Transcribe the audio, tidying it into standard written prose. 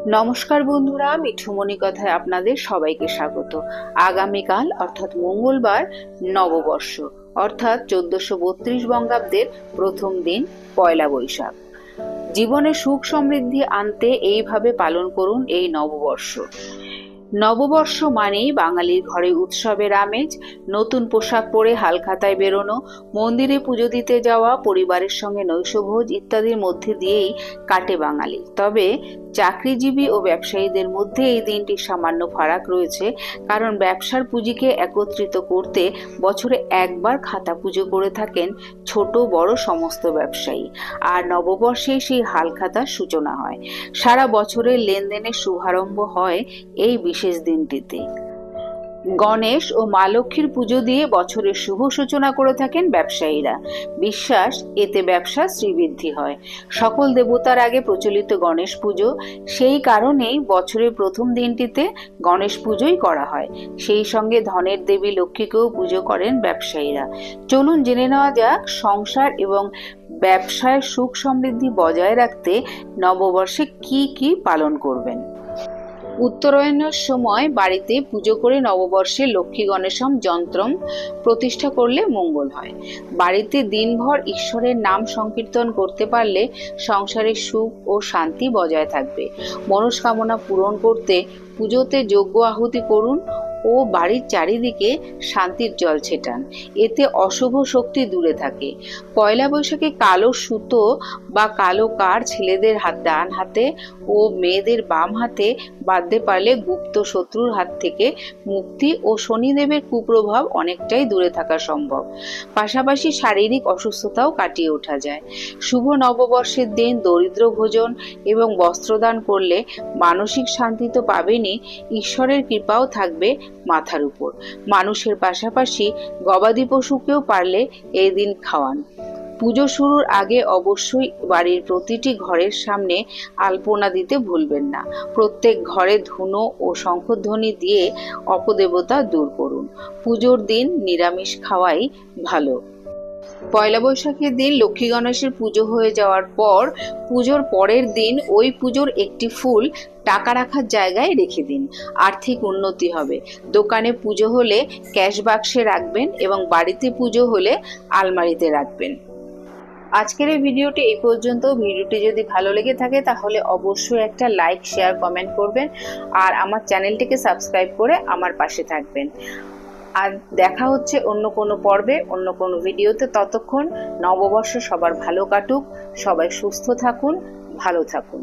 নমস্কার বন্ধুরা, মিঠুমণি কথায় আপনাদের সবাইকে স্বাগত। আগামীকাল অর্থাৎ মঙ্গলবার নববর্ষ অর্থাৎ 1432 বঙ্গাব্দের প্রথম দিন পয়লা বৈশাখ। জীবনে সুখ সমৃদ্ধি আনতে এইভাবে পালন করুন এই নববর্ষ। নববর্ষ মানেই বাঙালির ঘরে উৎসবের আমেজ, নতুন পোশাক পরে হালখাতায় বেরোনো, মন্দিরে পুজো দিতে যাওয়া, পরিবারের সঙ্গে নৈশভোজ ইত্যাদির মধ্যে দিয়েই কাটে বাঙালি। তবে চাকরিজীবী ও ব্যবসায়ীদের মধ্যে এই দিনটি সামান্য ফারাক রয়েছে, কারণ ব্যবসার পুঁজিকে একত্রিত করতে বছরে একবার খাতা পুজো করে থাকেন ছোট বড় সমস্ত ব্যবসায়ী, আর নববর্ষে সেই হালখাতার সূচনা হয়। সারা বছরের লেনদেনের শুভারম্ভ হয় এই বিশেষ দিনটিতে। গণেশ ও মা লক্ষ্মীর পুজো দিয়ে বছরের শুভ সূচনা করে থাকেন ব্যবসায়ীরা। বিশ্বাস, এতে ব্যবসা শ্রীবৃদ্ধি হয়। সকল দেবতার আগে প্রচলিত গণেশ পুজো, সেই কারণেই বছরের প্রথম দিনটিতে গণেশ পুজোই করা হয়। সেই সঙ্গে ধনের দেবী লক্ষ্মীকেও পুজো করেন ব্যবসায়ীরা। চলুন জেনে নেওয়া যাক সংসার এবং ব্যবসায় সুখ সমৃদ্ধি বজায় রাখতে নববর্ষে কি কি পালন করবেন। উত্তরায়ণের সময় বাড়িতে পুজো করে নববর্ষে লক্ষ্মী গণেশম যন্ত্রম প্রতিষ্ঠা করলে মঙ্গল হয়। বাড়িতে দিনভর ঈশ্বরের নাম সংকীর্তন করতে পারলে সংসারে সুখ ও শান্তি বজায় থাকবে। মনস্কামনা পূরণ করতে পুজোতে যজ্ঞ আহুতি করুন ও বাড়ির চারিদিকে শান্তির জল ছেটান, এতে অশুভ শক্তি দূরে থাকে। পয়লা বৈশাখে কালো সুতো বা কালো কার ছেলেদের ডান হাতে ও মেয়েদের বাম হাতে বাঁধতে পারলে গুপ্ত শত্রুর হাত থেকে মুক্তি ও শনিদেবের কুপ্রভাব অনেকটাই দূরে থাকা সম্ভব। পাশাপাশি শারীরিক অসুস্থতাও কাটিয়ে ওঠা যায়। শুভ নববর্ষের দিন দরিদ্র ভোজন এবং বস্ত্রদান করলে মানসিক শান্তি তো পাবেনই, ঈশ্বরের কৃপাও থাকবে মাথার উপর। মানুষের পাশাপাশি গবাদি পশুকেও পারলে এই দিন খাওয়ান। পুজো শুরুর আগে অবশ্যই বাড়ির প্রতিটি ঘরের সামনে আলপনা দিতে ভুলবেন না। প্রত্যেক ঘরে ধুনো ও শঙ্খধ্বনি দিয়ে অপদেবতা দূর করুন। পুজোর দিন নিরামিষ খাওয়াই ভালো। পয়লা বৈশাখের দিন লক্ষ্মী গণেশের পুজো হয়ে যাওয়ার পর পুজোর পরের দিন ওই পুজোর একটি ফুল টাকা রাখার জায়গায় রেখে দিন। আর্থিক উন্নতি হবে। দোকানে পুজো হলে ক্যাশ বাক্সে রাখবেন এবং বাড়িতে পুজো হলে আলমারিতে রাখবেন। আজকের এই ভিডিওটি এই পর্যন্ত। ভিডিওটি যদি ভালো লেগে থাকে তাহলে অবশ্যই একটা লাইক, শেয়ার, কমেন্ট করবেন আর আমার চ্যানেলটিকে সাবস্ক্রাইব করে আমার পাশে থাকবেন। আর দেখা হচ্ছে অন্য কোনো পর্বে, অন্য কোনো ভিডিওতে। ততক্ষণ নববর্ষ সবার ভালো কাটুক, সবাই সুস্থ থাকুন, ভালো থাকুন।